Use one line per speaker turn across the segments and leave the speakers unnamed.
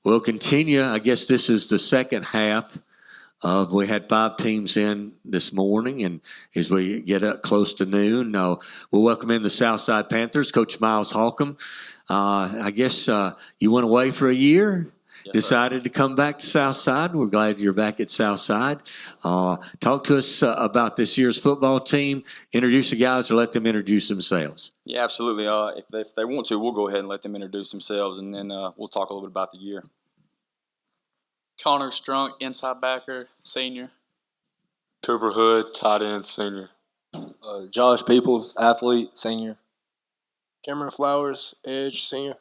we'll continue. I guess this is the second half of, we had 5 teams in this morning, and as we get up close to noon, we'll welcome in the Southside Panthers, Coach Miles Holcomb. I guess you went away for a year. Yes, decided to come back to Southside. We're glad you're back at Southside. Talk to us about this year's football team. Introduce the guys, or let them introduce themselves.
Yeah, absolutely. If they want to, we'll go ahead and let them introduce themselves, and then we'll talk a little bit about the year.
Connor Strunk, inside backer, senior.
Cooper Hood, tight end, senior.
Josh Peoples, athlete, senior.
Cameron Flowers, edge, senior.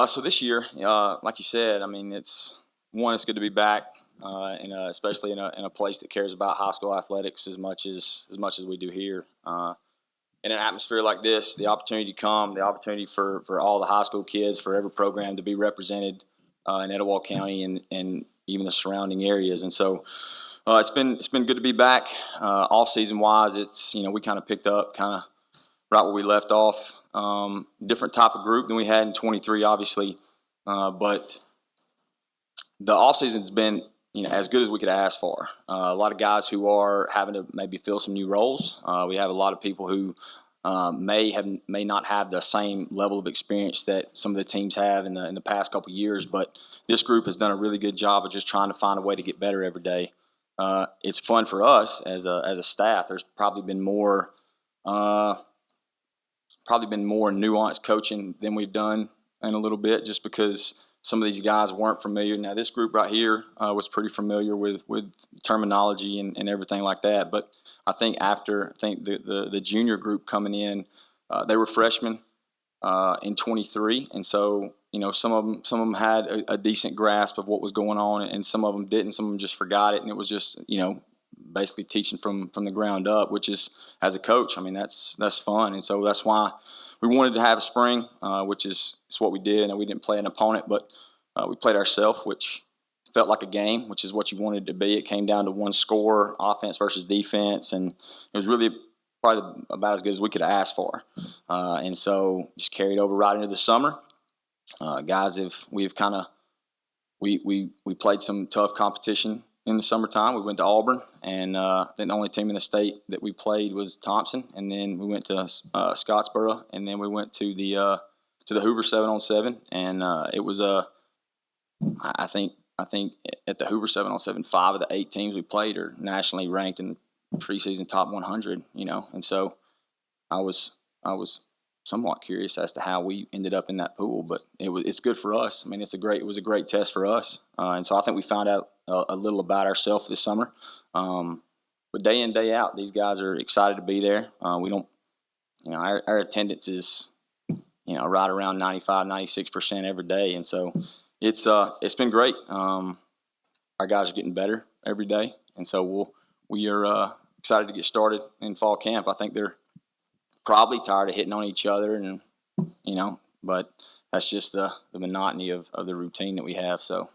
So this year, like you said, I mean, it's good to be back, especially in a place that cares about high school athletics as much as we do here. In an atmosphere like this, the opportunity for all the high school kids, for every program to be represented in Etowah County and even the surrounding areas, and so it's been good to be back. Off season wise, it's we kind of picked up right where we left off. Different type of group than we had in 23, obviously, but the off season's been as good as we could ask for. A lot of guys who are having to maybe fill some new roles. We have a lot of people who may not have the same level of experience that some of the teams have in the past couple of years, but this group has done a really good job of just trying to find a way to get better every day. It's fun for us as a staff. There's probably been more nuanced coaching than we've done in a little bit, just because some of these guys weren't familiar. Now, this group right here was pretty familiar with terminology and everything like that. But I think the junior group coming in, they were freshmen in 23, and so some of them had a decent grasp of what was going on, and some of them didn't. Some of them just forgot it, and it was just basically teaching from the ground up, which is, as a coach, I mean, that's fun. And so that's why we wanted to have a spring, which is what we did. And we didn't play an opponent, but we played ourselves, which felt like a game, which is what you wanted it to be. It came down to one score, offense versus defense, and it was really probably about as good as we could ask for. And so just carried over right into the summer. Guys, we played some tough competition in the summertime. We went to Auburn, and then the only team in the state that we played was Thompson. And then we went to Scottsboro, and then we went to the Hoover 7-on-7. And it was I think at the Hoover 7-on-7, 5 of the 8 teams we played are nationally ranked in the preseason top 100. And so I was somewhat curious as to how we ended up in that pool, but it's good for us. I mean, it was a great test for us, and so I think we found out a little about ourselves this summer. But day in, day out, these guys are excited to be there. We don't, our attendance is, right around 95, 96% every day, and so it's been great. Our guys are getting better every day, and so we are excited to get started in fall camp. I think they're probably tired of hitting on each other, and but that's just the monotony of the routine that we have. So,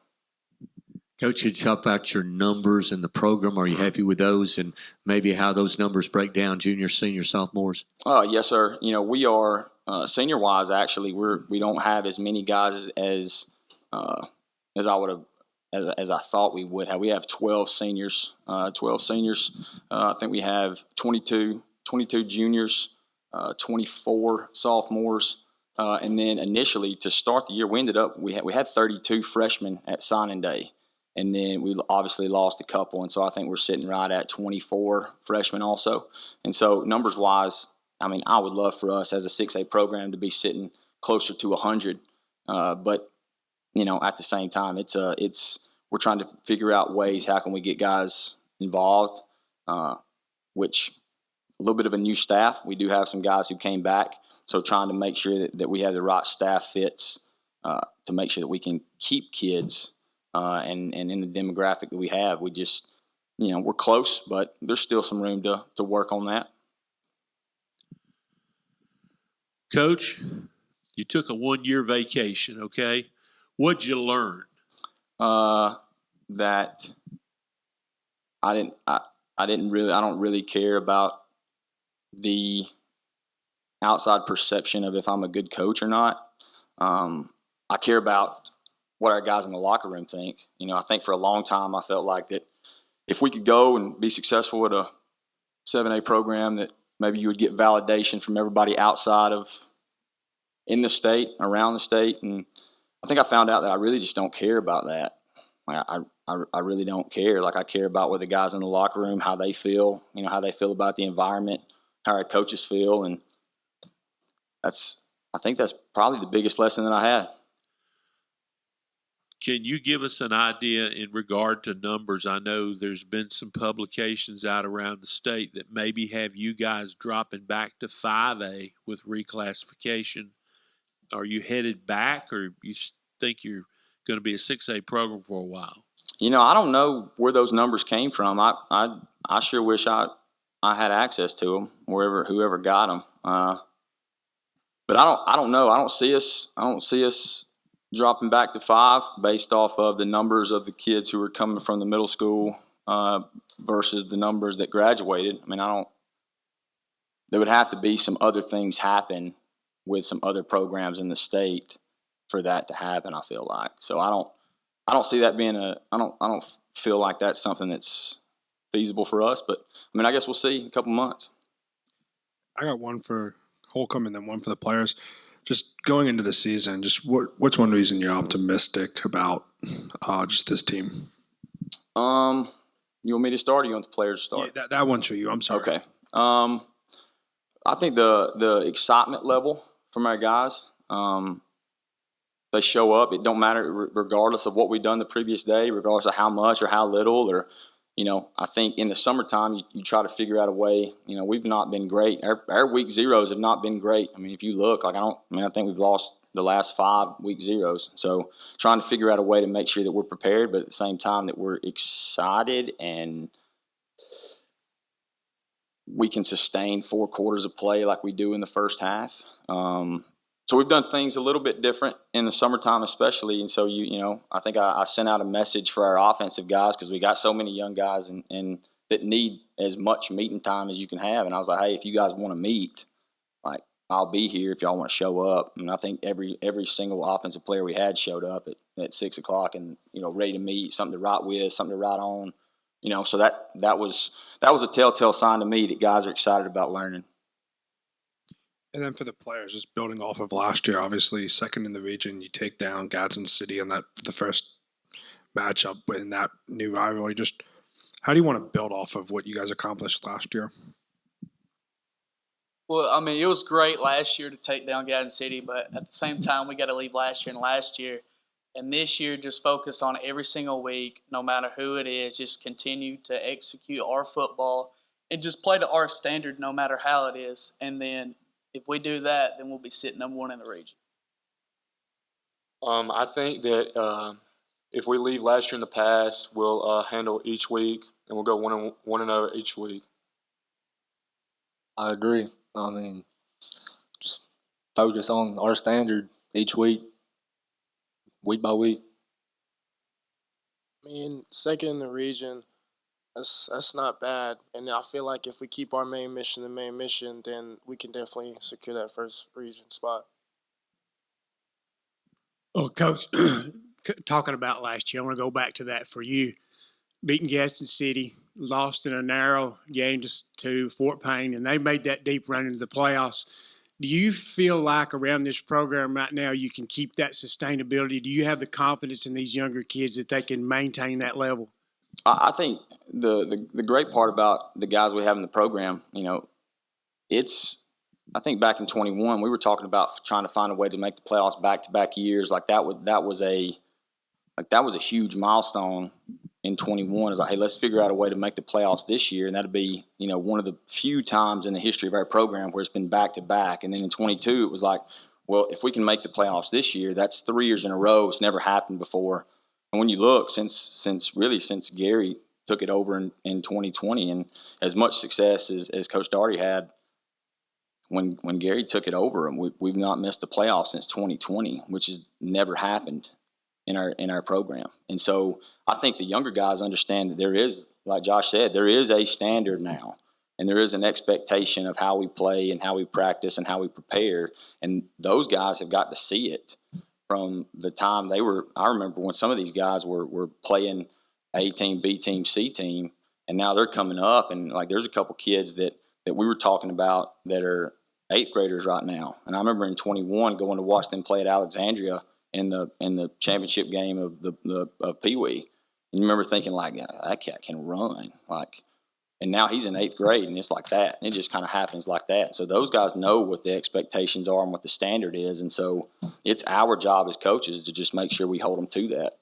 Coach, could you talk about your numbers in the program? Are you happy with those, and maybe how those numbers break down, juniors, seniors, sophomores?
Yes, sir. We are senior wise. Actually, we don't have as many guys as I would have. As I thought we would have. We have 12 seniors. I think we have 22 juniors. 24 sophomores, and then initially to start the year, we had 32 freshmen at signing day, and then we obviously lost a couple, and so I think we're sitting right at 24 freshmen also. And so numbers wise, I mean, I would love for us as a 6A program to be sitting closer to 100, but at the same time, we're trying to figure out ways how can we get guys involved, which. A little bit of a new staff. We do have some guys who came back, so trying to make sure that we have the right staff fits to make sure that we can keep kids and in the demographic that we have. We just, we're close, but there's still some room to work on that.
Coach, you took a 1-year vacation, okay? What'd you learn?
That I don't really care about the outside perception of if I'm a good coach or not. I care about what our guys in the locker room think. I think for a long time I felt like that if we could go and be successful with a 7A program, that maybe you would get validation from everybody outside of in the state, around the state. And I think I found out that I really just don't care about that. I really don't care. Like, I care about what the guys in the locker room, how they feel, how they feel about the environment, how our coaches feel. And I think that's probably the biggest lesson that I had.
Can you give us an idea in regard to numbers? I know there's been some publications out around the state that maybe have you guys dropping back to 5A with reclassification. Are you headed back, or you think you're going to be a 6A program for a while?
I don't know where those numbers came from. I sure wish I had access to them, whoever got them. But I don't know. I don't see us dropping back to 5 based off of the numbers of the kids who are coming from the middle school versus the numbers that graduated. I mean, there would have to be some other things happen with some other programs in the state for that to happen, I feel like. So I don't see that being I don't feel like that's something that's feasible for us, but I mean, I guess we'll see in a couple months.
I got one for Holcomb and then one for the players. Just going into the season, just what's one reason you're optimistic about just this team?
You want me to start, or you want the players to start?
Yeah, that one's for you. I'm sorry.
Okay. I think the excitement level from our guys, they show up. It don't matter regardless of what we've done the previous day, regardless of how much or how little, or I think in the summertime you try to figure out a way. We've not been great. Our week zeros have not been great. I mean, if you look, I think we've lost the last 5 week zeros. So trying to figure out a way to make sure that we're prepared, but at the same time that we're excited and we can sustain 4 quarters of play like we do in the first half. So we've done things a little bit different in the summertime, especially. And so I think I sent out a message for our offensive guys, because we got so many young guys and that need as much meeting time as you can have. And I was like, hey, if you guys want to meet, like, I'll be here if y'all want to show up. And I think every single offensive player we had showed up at 6 o'clock and ready to meet, something to write with, something to write on. So that was a telltale sign to me that guys are excited about learning.
And then for the players, just building off of last year, obviously second in the region, you take down Gadsden City on the first matchup in that new rivalry. Just how do you want to build off of what you guys accomplished last year?
Well, I mean, it was great last year to take down Gadsden City, but at the same time, we got to leave last year. And this year, just focus on every single week, no matter who it is, just continue to execute our football and just play to our standard no matter how it is. And then if we do that, then we'll be sitting number 1 in the region.
I think that if we leave last year in the past, we'll handle each week and we'll go 1-0 each week.
I agree. I mean, just focus on our standard each week by week.
I mean, second in the region, that's not bad. And I feel like if we keep our main mission, then we can definitely secure that first region spot.
Well, Coach, talking about last year, I want to go back to that for you. Beating Gadsden City, lost in a narrow game to Fort Payne, and they made that deep run into the playoffs. Do you feel like around this program right now you can keep that sustainability? Do you have the confidence in these younger kids that they can maintain that level?
I think the great part about the guys we have in the program, I think back in 21 we were talking about trying to find a way to make the playoffs back-to-back years. Like that was a huge milestone in 21. It's like, hey, let's figure out a way to make the playoffs this year, and that'll be one of the few times in the history of our program where it's been back-to-back. And then in 22 it was like, well, if we can make the playoffs this year, that's 3 years in a row. It's never happened before. And when you look, since Gary took it over in 2020, and as much success as Coach Daugherty had when Gary took it over, we've not missed the playoffs since 2020, which has never happened in our program. And so I think the younger guys understand that there is, like Josh said, there is a standard now, and there is an expectation of how we play and how we practice and how we prepare, and those guys have got to see it. from the time they were. I remember when some of these guys were playing A team, B team, C team, and now they're coming up, and like there's a couple kids that we were talking about that are 8th graders right now. And I remember in 21 going to watch them play at Alexandria in the championship game of Pee Wee. And you remember thinking like, yeah, that cat can run, like. And now he's in 8th grade, and it's like that. And it just kind of happens like that. So those guys know what the expectations are and what the standard is. And so it's our job as coaches to just make sure we hold them to that.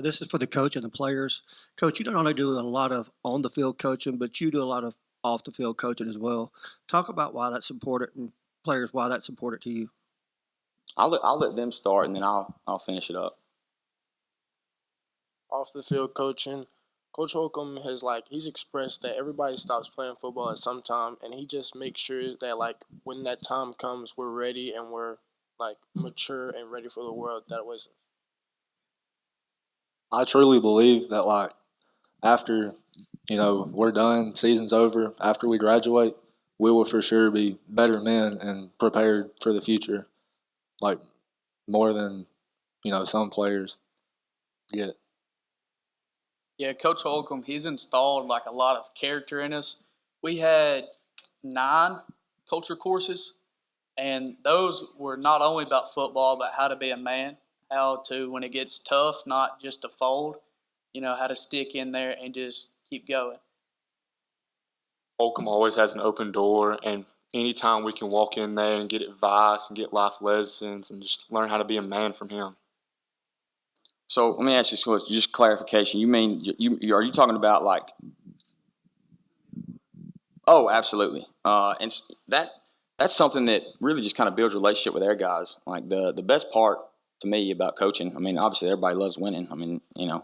This is for the coach and the players. Coach, you don't only do a lot of on-the-field coaching, but you do a lot of off-the-field coaching as well. Talk about why that's important, and players, why that's important to you.
I'll let them start, and then I'll finish it up.
Off the field coaching, Coach Holcomb he's expressed that everybody stops playing football at some time, and he just makes sure that like when that time comes, we're ready and we're like mature and ready for the world that awaits us.
I truly believe that like after, we're done, season's over, after we graduate, we will for sure be better men and prepared for the future, like more than, some players get.
Yeah, Coach Holcomb, he's installed like a lot of character in us. We had 9 culture courses, and those were not only about football, but how to be a man, how to, when it gets tough, not just to fold, how to stick in there and just keep going.
Holcomb always has an open door, and anytime we can walk in there and get advice and get life lessons and just learn how to be a man from him.
So let me ask you just clarification. You mean are you talking about like? Oh, absolutely. And that's something that really just kind of builds a relationship with their guys. Like the best part to me about coaching. I mean, obviously everybody loves winning. I mean,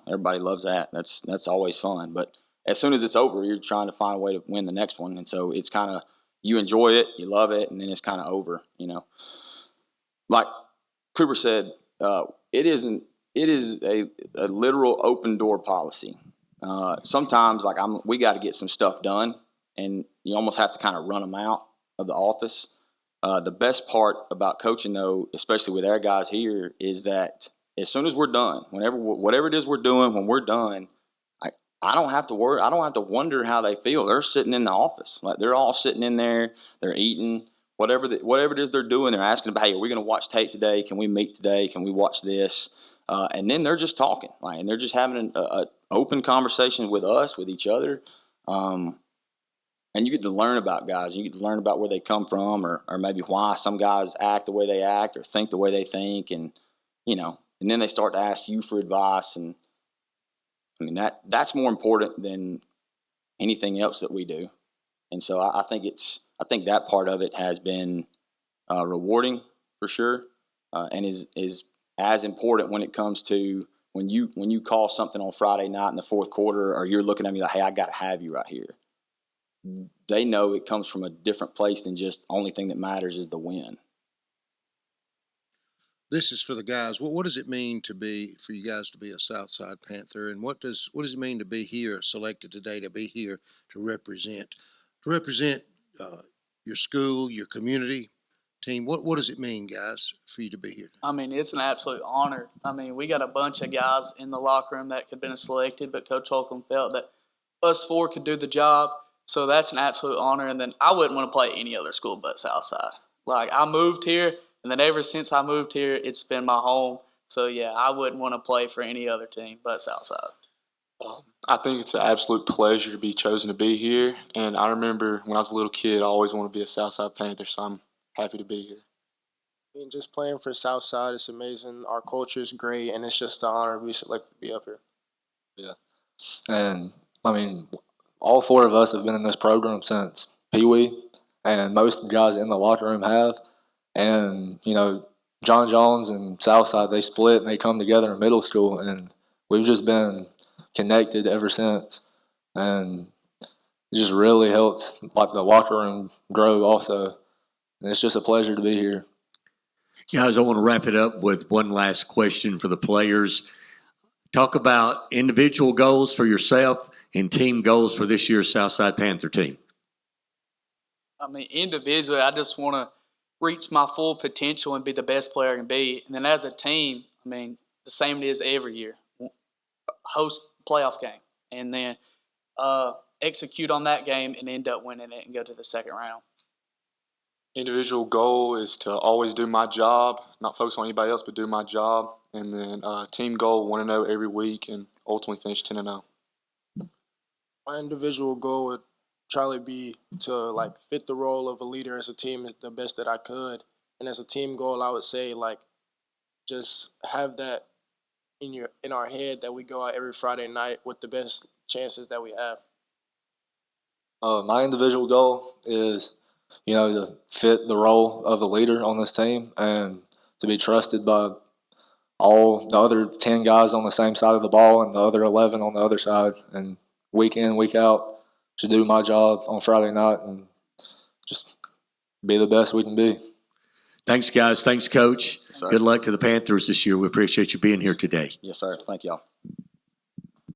everybody loves that. That's always fun. But as soon as it's over, you're trying to find a way to win the next one. And so it's kind of you enjoy it, you love it, and then it's kind of over. Like Cooper said, it isn't. It is a literal open door policy. Sometimes, we got to get some stuff done, and you almost have to kind of run them out of the office. The best part about coaching, though, especially with our guys here, is that as soon as we're done, whatever it is we're doing, when we're done, I don't have to worry. I don't have to wonder how they feel. They're sitting in the office, like they're all sitting in there. They're eating. Whatever it is they're doing, they're asking about, hey, are we going to watch tape today? Can we meet today? Can we watch this? And then they're just talking, and they're just having an open conversation with us, with each other. And you get to learn about guys. You get to learn about where they come from or maybe why some guys act the way they act or think the way they think. And, and then they start to ask you for advice. And, I mean, that's more important than anything else that we do. And so I think that part of it has been rewarding for sure, and is as important when it comes to when you call something on Friday night in the fourth quarter, or you're looking at me like, hey, I got to have you right here. They know it comes from a different place than just only thing that matters is the win.
This is for the guys. What does it mean for you guys to be a Southside Panther, and what does it mean to be here, selected today to be here to represent your school, your community, team? What does it mean, guys, for you to be here?
I mean, it's an absolute honor. I mean, we got a bunch of guys in the locker room that could have been selected, but Coach Holcomb felt that us 4 could do the job. So that's an absolute honor. And then I wouldn't want to play any other school but Southside. Like, I moved here, and then ever since I moved here, it's been my home. So, yeah, I wouldn't want to play for any other team but Southside.
I think it's an absolute pleasure to be chosen to be here. And I remember when I was a little kid, I always wanted to be a Southside Panther, so I'm happy to be here.
And just playing for Southside is amazing. Our culture is great, and it's just an honor to be selected to be up here.
Yeah. And, I mean, all 4 of us have been in this program since Pee Wee, and most of the guys in the locker room have. And, John Jones and Southside, they split and they come together in middle school, and we've just been connected ever since. And it just really helps, like, the locker room grow also. And it's just a pleasure to be here.
Guys, I want to wrap it up with one last question for the players. Talk about individual goals for yourself and team goals for this year's Southside Panther team.
I mean, individually, I just want to reach my full potential and be the best player I can be. And then as a team, I mean, the same it is every year. Host playoff game and then execute on that game and end up winning it and go to the second round.
Individual goal is to always do my job, not focus on anybody else, but do my job. And then team goal, 1-0 every week, and ultimately finish 10-0.
My individual goal would try to be to like fit the role of a leader as a team the best that I could. And as a team goal, I would say like just have that in our head that we go out every Friday night with the best chances that we have.
My individual goal is, to fit the role of a leader on this team and to be trusted by all the other 10 guys on the same side of the ball and the other 11 on the other side. And week in, week out, just do my job on Friday night and just be the best we can be.
Thanks, guys. Thanks, Coach.
Yes, sir.
Good luck to the Panthers this year. We appreciate you being here today.
Yes, sir. Thank y'all.